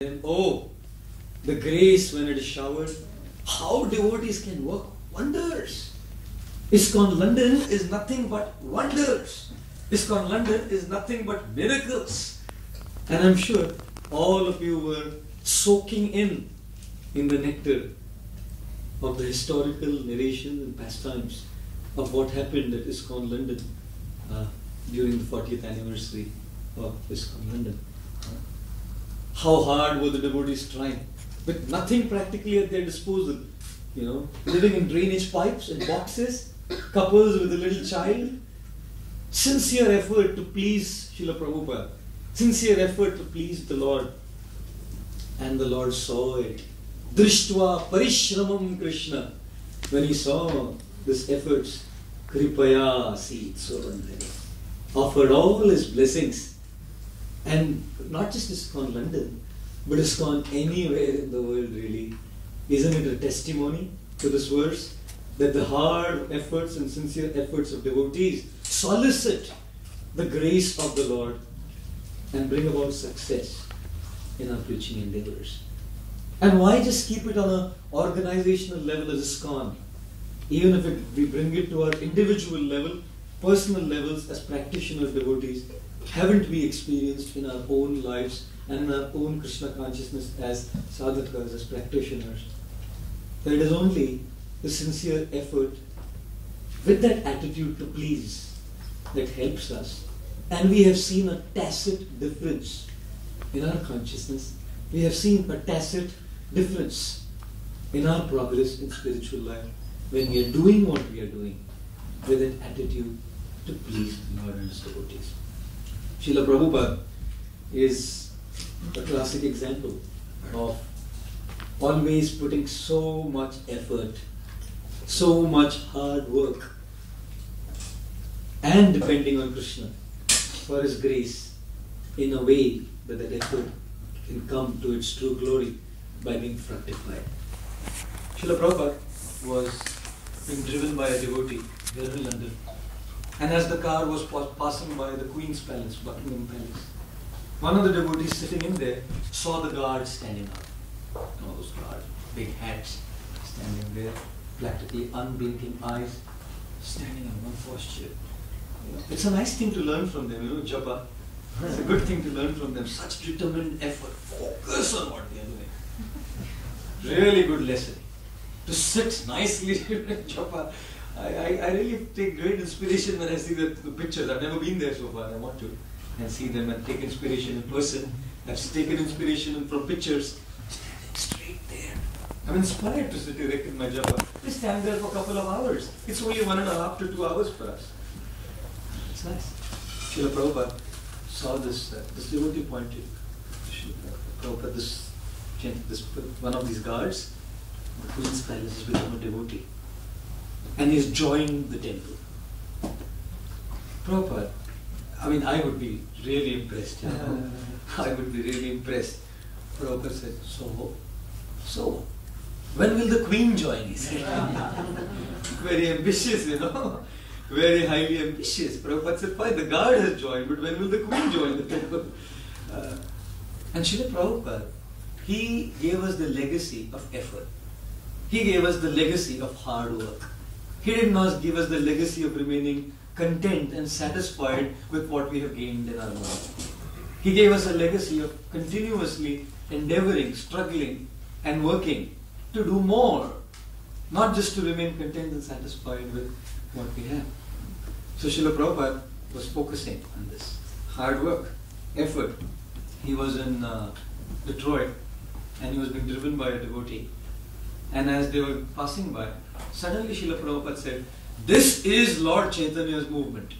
And oh, the grace when it is showered, how devotees can work wonders. ISKCON London is nothing but wonders. ISKCON London is nothing but miracles. And I'm sure all of you were soaking in the nectar of the historical narrations and pastimes of what happened at ISKCON London during the 40th anniversary of ISKCON London. How hard were the devotees trying, with nothing practically at their disposal, living in drainage pipes and boxes, couples with a little child. Sincere effort to please Srila Prabhupada, sincere effort to please the Lord. And the Lord saw it. Drishtva parishramam Krishna. When he saw this efforts, Kripaya seed Sovandhari, offered all his blessings. And not just ISKCON London, but ISKCON anywhere in the world really. Isn't it a testimony to this verse that the hard efforts and sincere efforts of devotees solicit the grace of the Lord and bring about success in our preaching endeavors? And why just keep it on an organizational level as ISKCON? Even if we bring it to our individual level, personal levels as practitioners, devotees, haven't we experienced in our own lives and in our own Krishna consciousness as sadhakas, as practitioners, that it is only the sincere effort with that attitude to please that helps us. And we have seen a tacit difference in our consciousness. We have seen a tacit difference in our progress in spiritual life when we are doing what we are doing with an attitude to please the Lord and His devotees. Srila Prabhupada is a classic example of always putting so much effort, so much hard work, and depending on Krishna for His grace in a way that that effort can come to its true glory by being fructified. Srila Prabhupada was being driven by a devotee here in London. And as the car was passing by the Queen's Palace, Buckingham Palace, one of the devotees sitting in there saw the guards standing up. All those guards, big hats, standing there, practically unblinking eyes, standing in one posture. It's a nice thing to learn from them, japa. It's a good thing to learn from them. Such determined effort, focus on what they are doing. Really good lesson. To sit nicely in japa. I really take great inspiration when I see the pictures. I've never been there so far. I want to and see them and take inspiration in person. I've taken inspiration from pictures. Standing straight there. I'm inspired to sit erect in my japa. We stand there for a couple of hours. It's only 1.5 to 2 hours for us. It's nice. Srila Prabhupada saw this. This devotee pointed. Prabhupada, this one of these guards, the Queen's Palace, has become a devotee. And he's joined the temple. Prabhupada, I would be really impressed. I would be really impressed. Prabhupada said, so, when will the Queen join? He said. Very ambitious, very highly ambitious. Prabhupada said, fine, the guard has joined, but when will the Queen join the temple? And Srila Prabhupada, he gave us the legacy of effort. He gave us the legacy of hard work. He did not give us the legacy of remaining content and satisfied with what we have gained in our life. He gave us a legacy of continuously endeavoring, struggling, and working to do more, not just to remain content and satisfied with what we have. So Srila Prabhupada was focusing on this hard work, effort. He was in Detroit and he was being driven by a devotee. And as they were passing by, suddenly Srila Prabhupada said, "This is Lord Chaitanya's movement."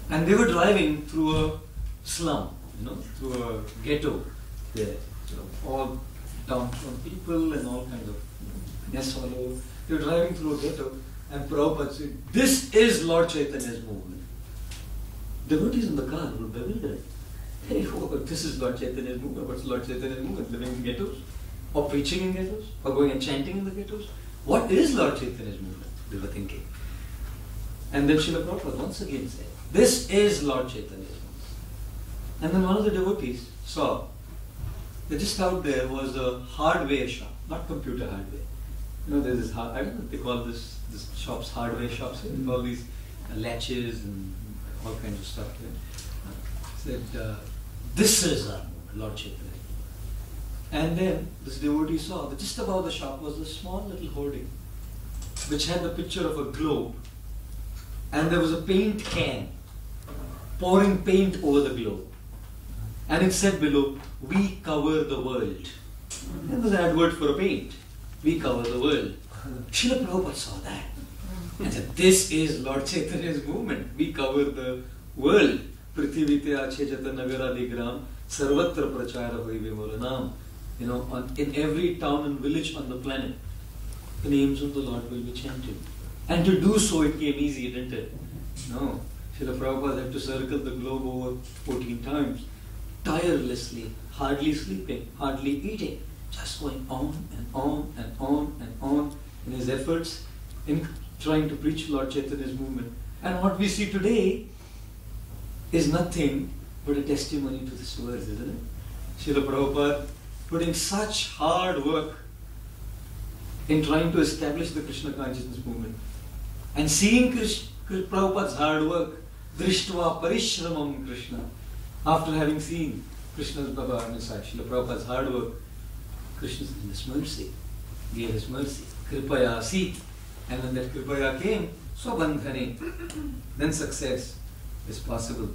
And they were driving through a slum, through a ghetto there. All downtown people and all kinds of nest hollow. They were driving through a ghetto and Prabhupada said, "This is Lord Chaitanya's movement." Devotees in the car were bewildered. Hey, this is Lord Chaitanya's movement. What's Lord Chaitanya's movement? Living in ghettos? Or preaching in ghettos? Or going and chanting in the ghettos? What is Lord Chaitanya's movement? They were thinking. And then Srila Prabhupada once again said, "This is Lord Chaitanya's movement." And then one of the devotees saw just out there was a hardware shop, not computer hardware. You know, there's this I don't know if they call this shops hardware shops. With all these latches and all kinds of stuff. Said, this is our Lord Chaitanya. And then this devotee saw that just above the shop was a small little hoarding which had the picture of a globe, and there was a paint can pouring paint over the globe, and it said below, "We cover the world." And there was an advert for a paint. We cover the world. Srila Prabhupada saw that and said, this is Lord Chaitanya's movement. We cover the world. Prithivite ache jata nagara digram sarvatra prachara hoive moranam. You know, in every town and village on the planet, the names of the Lord will be chanted. And to do so, it came easy, didn't it? No. Srila Prabhupada had to circle the globe over 14 times, tirelessly, hardly sleeping, hardly eating, just going on and on and on and on in his efforts in trying to preach Lord Chaitanya's movement. And what we see today is nothing but a testimony to this verse, isn't it? Srila Prabhupada putting such hard work in trying to establish the Krishna consciousness movement, and seeing Prabhupada's hard work, Drishtva Parishramam Krishna, after having seen Krishna's Baba and Srila Prabhupada's hard work, Krishna in His mercy gave His mercy. Kripaya Sit. And when that Kripaya came, Swabandhane, then success is possible.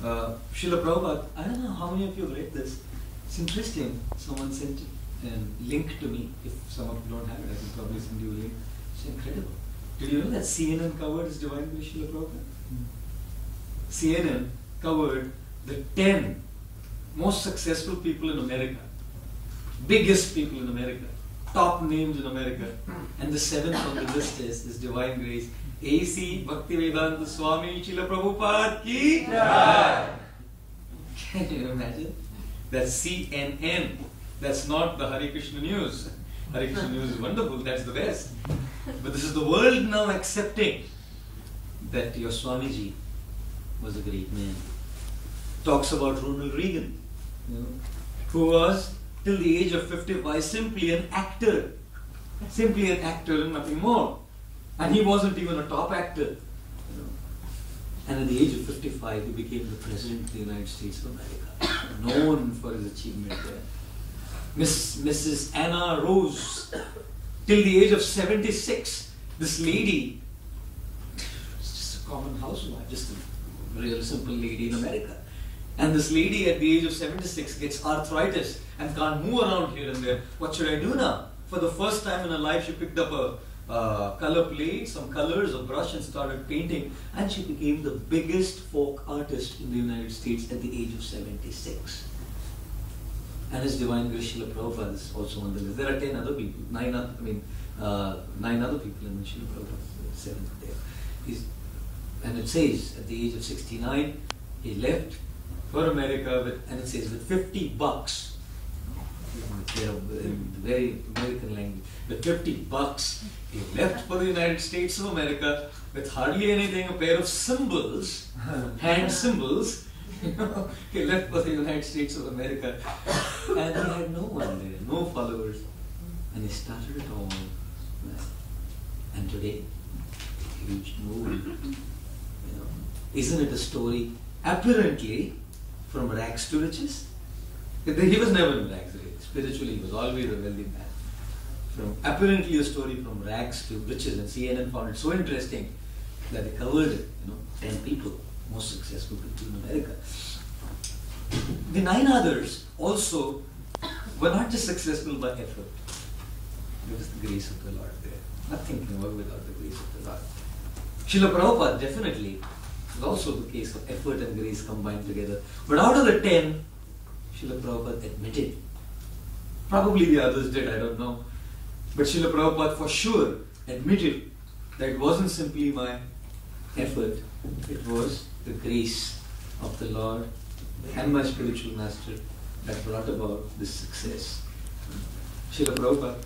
Srila Prabhupada, I don't know how many of you have read this. It's interesting. Someone sent a link to me. If some of you don't have it, I can probably send you a link. It's incredible. Did you know that CNN covered his Divine Grace Srila Prabhupada? CNN covered the 10 most successful people in America, biggest people in America, top names in America, and the 7th on the list is His Divine Grace, A.C. Bhaktivedanta Swami Srila Prabhupada ki Jai. Can you imagine? That's CNN. That's not the Hare Krishna News. Hare Krishna News is wonderful, that's the best. But this is the world now accepting that your Swamiji was a great man. Talks about Ronald Reagan, who was till the age of 55 simply an actor. Simply an actor and nothing more. And he wasn't even a top actor. And at the age of 55, he became the President of the United States of America, known for his achievement there. Mrs. Anna Rose, till the age of 76, this lady, just a common housewife, just a real simple lady in America. And this lady at the age of 76 gets arthritis and can't move around here and there. What should I do now? For the first time in her life, she picked up a color plate, some colors, a brush, and started painting. And she became the biggest folk artist in the United States at the age of 76. And His Divine Grace Srila Prabhupada is also on the list. There are 10 other people, 9 other people, and Srila Prabhupada is 7th there. And it says at the age of 69, he left for America with, and it says with $50, in the very American language, with $50, he left for the United States of America with hardly anything, a pair of cymbals, hand cymbals. He left for the United States of America, and he had no one there, no followers, and he started it all. And today, huge movement. Isn't it a story? Apparently, from rags to riches. He was never in rags, really. Spiritually, he was always a wealthy man. Apparently, a story from rags to riches, and CNN found it so interesting that they covered it. 10 people, most successful people in America. The 9 others also were not just successful by effort. There was the grace of the Lord there. Nothing can work without the grace of the Lord. Srila Prabhupada definitely was also the case of effort and grace combined together. But out of the 10, Srila Prabhupada admitted. Probably the others did, I don't know. But Srila Prabhupada for sure admitted that it wasn't simply my effort, it was the grace of the Lord and my spiritual master that brought about this success. Srila Prabhupada